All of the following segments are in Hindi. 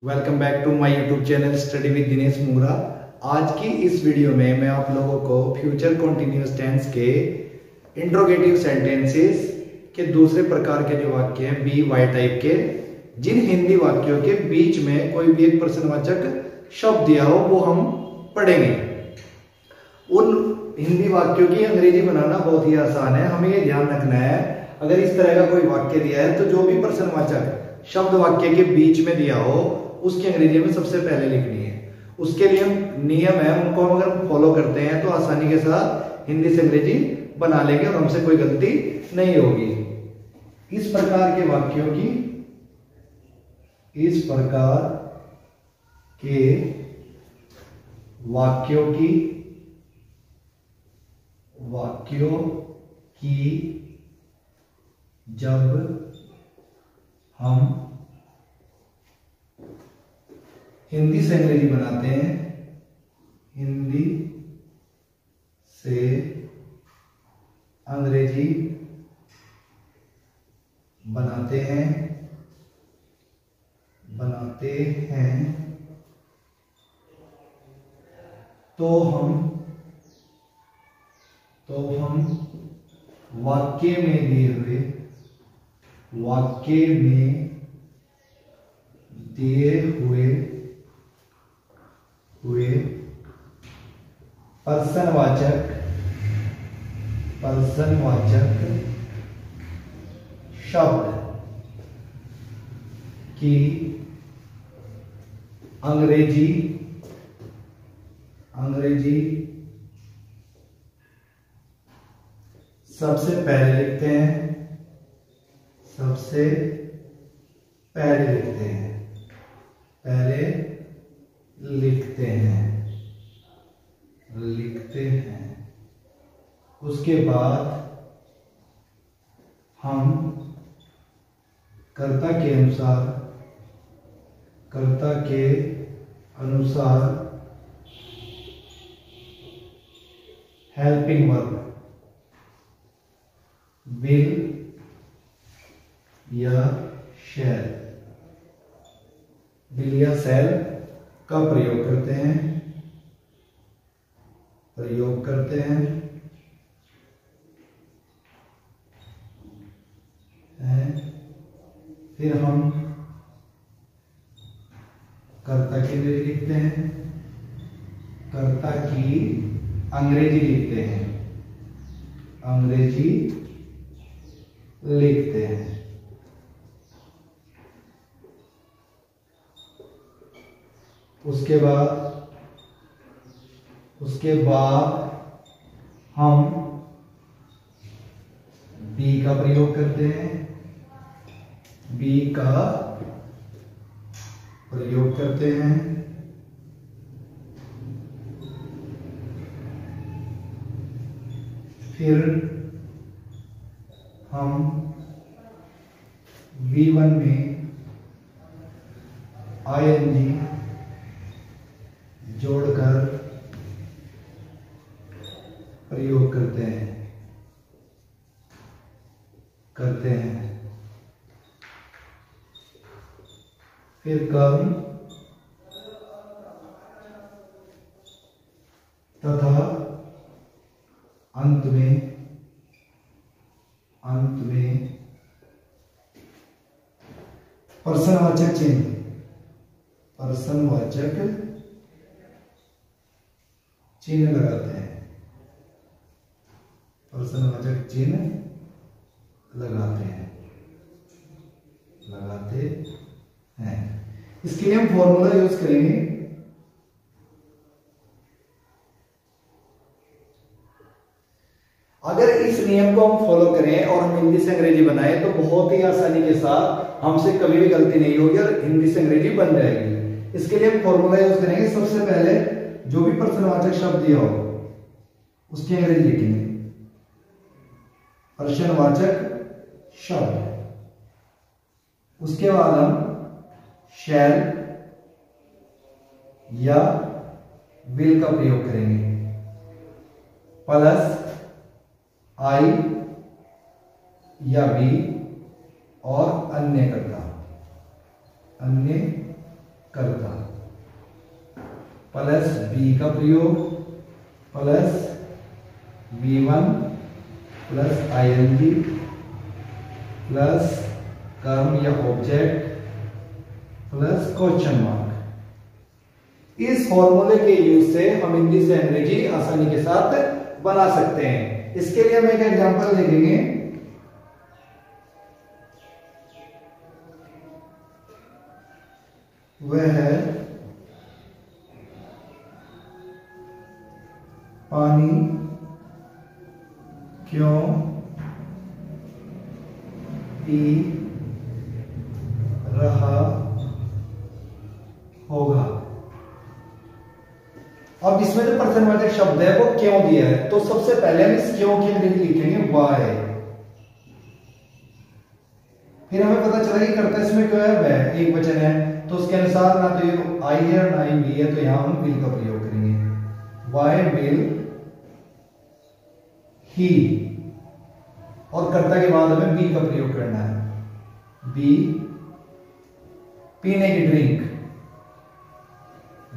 Welcome back to my YouTube channel study with Dinesh Mungra. आज की इस वीडियो में मैं आप लोगों को फ्यूचर कॉन्टिन्यूअस टेंस के इंट्रोगेटिव सेंटेंसेस के दूसरे प्रकार के जो वाक्य हैं बी वाई टाइप के, जिन हिंदी वाक्यों के बीच में कोई भी एक प्रश्नवाचक शब्द दिया हो वो हम पढ़ेंगे। उन हिंदी वाक्यों की अंग्रेजी बनाना बहुत ही आसान है। हमें ये ध्यान रखना है, अगर इस तरह का कोई वाक्य दिया है तो जो भी प्रश्नवाचक शब्द वाक्य के बीच में दिया हो उसकी अंग्रेजी में सबसे पहले लिखनी है। उसके लिए नियम है, उनको हम अगर फॉलो करते हैं तो आसानी के साथ हिंदी से अंग्रेजी बना लेंगे और हमसे कोई गलती नहीं होगी। इस प्रकार के वाक्यों की जब हम हिंदी से अंग्रेजी बनाते हैं, हिंदी से अंग्रेजी बनाते हैं तो हम वाक्य में दिए हुए पर्सनवाचक शब्द की अंग्रेजी सबसे पहले लिखते हैं। उसके बाद हम कर्ता के अनुसार हेल्पिंग वर्ब विल या शैल का प्रयोग करते हैं। फिर हम कर्ता की लिखते हैं, कर्ता की अंग्रेजी लिखते हैं। उसके बाद हम बी का प्रयोग करते हैं। फिर हम V1 में ING जोड़कर प्रयोग करते हैं। फिर कर्म तथा अंत में पर्सनवाचक चिन्ह लगाते हैं। इसके लिए हम फॉर्मूला यूज करेंगे। अगर इस नियम को हम फॉलो करें और हम हिंदी से अंग्रेजी बनाएं तो बहुत ही आसानी के साथ हमसे कभी भी गलती नहीं होगी और हिंदी से अंग्रेजी बन जाएगी। इसके लिए हम फॉर्मूला यूज करेंगे। सबसे पहले जो भी प्रश्नवाचक शब्द दिया हो उसकी अंग्रेजी लिखेंगे, प्रश्नवाचक शब्द। उसके बाद हम शैल या विल का प्रयोग करेंगे, प्लस आई या बी और अन्य प्लस बी का प्रयोग plus V1 plus ING plus कर्म या ऑब्जेक्ट प्लस क्वेश्चन मार्क। इस फॉर्मूले के यूज से हम हिंदी से अंग्रेजी आसानी के साथ बना सकते हैं। इसके लिए हम एक एग्जांपल देखेंगे। वह है पानी क्यों पी रहा होगा। अब इसमें जो प्रश्नवाचक शब्द है वो क्यों दिया है, तो सबसे पहले हम इस क्यों की अंग्रेजी लिखेंगे वाई। फिर हमें पता चला कि कर्ता इसमें क्यों है, वह एक वचन है, तो उसके अनुसार ना तो ये आई है और ना ही बी है, तो यहां हम विल का प्रयोग करेंगे। वाई विल ही, और कर्ता के बाद हमें बी का प्रयोग करना है। बी पीने की ड्रिंक,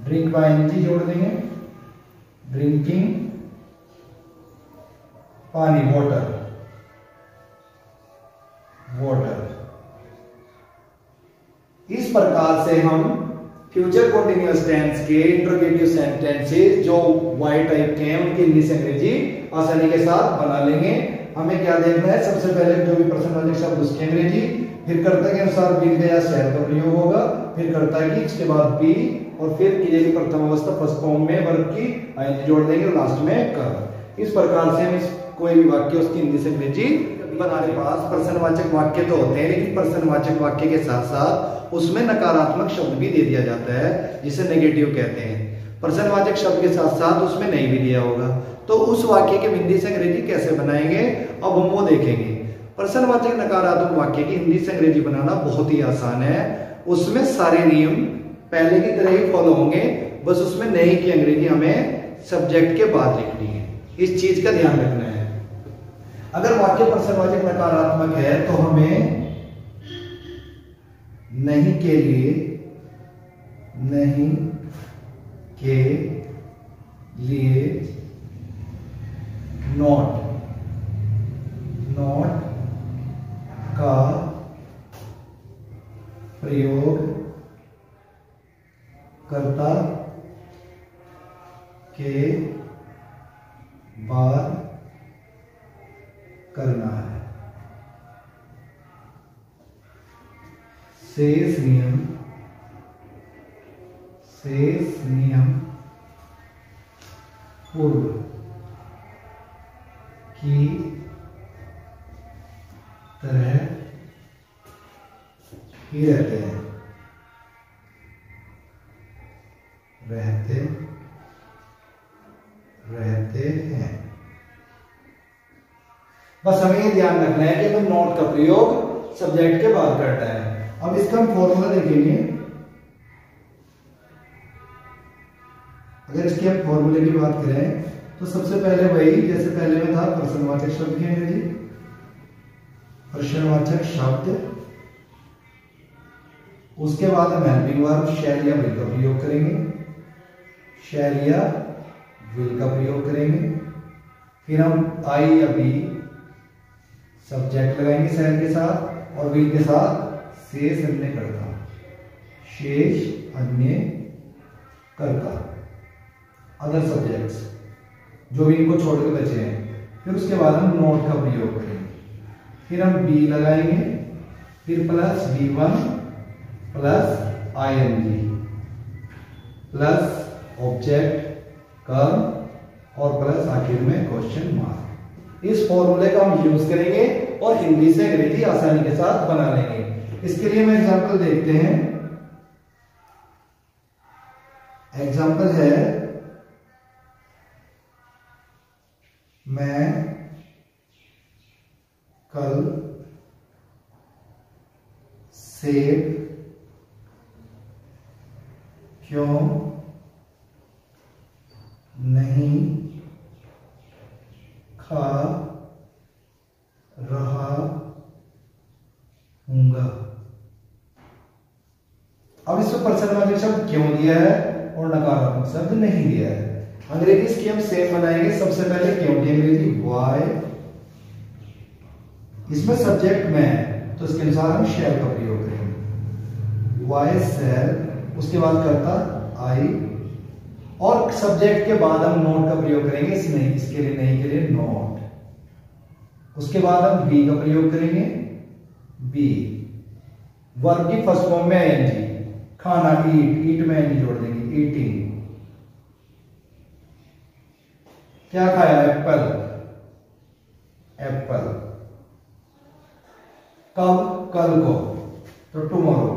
ड्रिंक का एनजी जोड़ देंगे। ड्रिंकिंग पानी वाटर, वाटर। इस प्रकार से हम फ्यूचर कंटीन्यूअस टेंस के इंट्रोगेटिव सेंटेंसेस जो वाई टाइप के हैं उनकी इंग्लिश अंग्रेजी आसानी के साथ बना लेंगे। हमें क्या देखना है, सबसे पहले जो भी प्रश्नवाचक शब्द उसकी अंग्रेजी, फिर कर्ता के अनुसार विल या शैल का प्रयोग होगा, फिर कर्ता की, इसके बाद बी, और फिर क्रिया की प्रथम अवस्था फर्स्ट फॉर्म में वर्ब की आईएनजी जोड़ देंगे और लास्ट में कर। इस प्रकार से हम इस कोई भी वाक्य उसकी हिंदी से अंग्रेजी हमारे पास प्रश्नवाचक वाक्य तो होते हैं, लेकिन प्रश्नवाचक वाक्य के साथ साथ उसमें नकारात्मक शब्द भी दे दिया जाता है जिसे नेगेटिव कहते हैं। प्रश्नवाचक शब्द के साथ साथ उसमें नहीं भी दिया होगा, तो उस वाक्य के हिंदी से अंग्रेजी कैसे बनाएंगे अब हम वो देखेंगे। प्रश्नवाचक नकारात्मक वाक्य की हिंदी से अंग्रेजी बनाना बहुत ही आसान है। उसमें सारे नियम पहले की तरह ही फॉलो होंगे, बस उसमें नहीं की अंग्रेजी हमें सब्जेक्ट के बाद लिखनी है। इस चीज का ध्यान रखना है। अगर वाक्य प्रश्नवाचक नकारात्मक है तो हमें नहीं के लिए, नहीं के लिए, नॉट, नॉट का प्रयोग कर्ता के बाद करना है। शेष नियम, शेष नियम पूर्व की तरह ही रहते हैं, रहते हैं। बस हमें ये ध्यान रखना है कि हमें नॉट का प्रयोग सब्जेक्ट के बाद करना है। अब इसका हम फॉर्मूला देखेंगे। अगर इसके हम फॉर्मूले की बात करें तो सबसे पहले वही जैसे पहले में था प्रश्नवाचक शब्द की अंग्रेजी, प्रश्नवाचक शब्द, उसके बाद हम हेल्पिंग वर्ब शैल या विल का प्रयोग करेंगे, शैल या विल का प्रयोग करेंगे। फिर हम आई या बी सब्जेक्ट लगाएंगे शैल के साथ, और विल के साथ शेष अन्य कर्ता, शेष अन्य कर्ता, अदर सब्जेक्ट्स जो भी इनको छोड़ के बचे हैं। फिर उसके बाद हम नॉट का प्रयोग करेंगे, फिर हम बी लगाएंगे, फिर plus B1 plus ING plus object कर्म और प्लस आखिर में क्वेश्चन मार्क। इस फॉर्मूले का हम यूज करेंगे और हिंदी से अंग्रेजी आसानी के साथ बना लेंगे। इसके लिए हम एग्जांपल देखते हैं। एग्जांपल है, मैं कल सेब क्यों नहीं खा रहा हूंगा। अब इसमें प्रश्नवाचक शब्द क्यों दिया है और नकारात्मक शब्द नहीं दिया है। अंग्रेजी इसकी हम सेम बनाएंगे। सबसे पहले क्योंकि अंग्रेजी वाई, इसमें सब्जेक्ट में है तो इसके अनुसार हम शैल का प्रयोग करेंगे, वाई शैल, उसके बाद करता आई, और सब्जेक्ट के बाद हम नोट का प्रयोग करेंगे, इसके लिए नहीं के लिए नोट, उसके बाद हम बी का प्रयोग करेंगे, बी, वर्ब की फर्स्ट फॉर्म में आईएनजी, खाना ईट, ईट में एनजी जोड़ देंगे, ईटिंग, क्या खाया एप्पल, एप्पल, कब कल को तो टुमारो,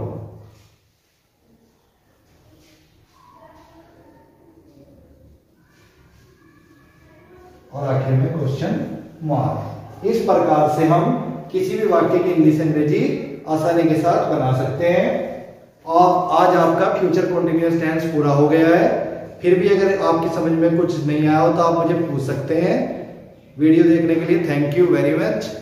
और आखिर में क्वेश्चन मार्क। इस प्रकार से हम किसी भी वाक्य की इंग्लिश अंग्रेजी आसानी के साथ बना सकते हैं। और आज आपका फ्यूचर कॉन्टिन्यूअस टेंस पूरा हो गया है। फिर भी अगर आपकी समझ में कुछ नहीं आया हो तो आप मुझे पूछ सकते हैं। वीडियो देखने के लिए थैंक यू वेरी मच।